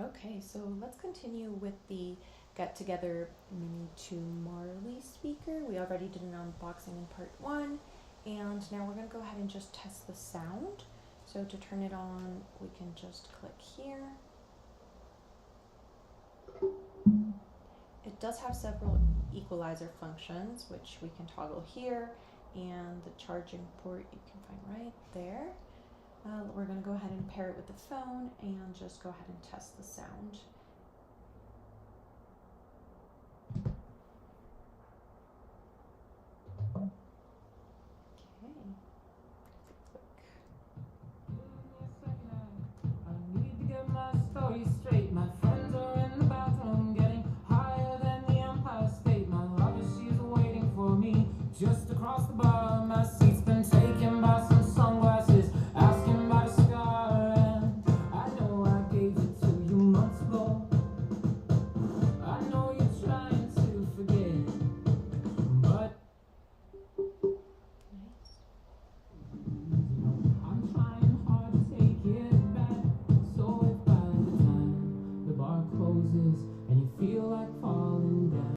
Okay, so let's continue with the Get Together Mini 2 Marley speaker. We already did an unboxing in part 1, and now we're going to go ahead and just test the sound. So to turn it on, we can just click here. It does have several equalizer functions, which we can toggle here, and the charging port you can find right there. We're going to go ahead and pair it with the phone and just go ahead and test the sound.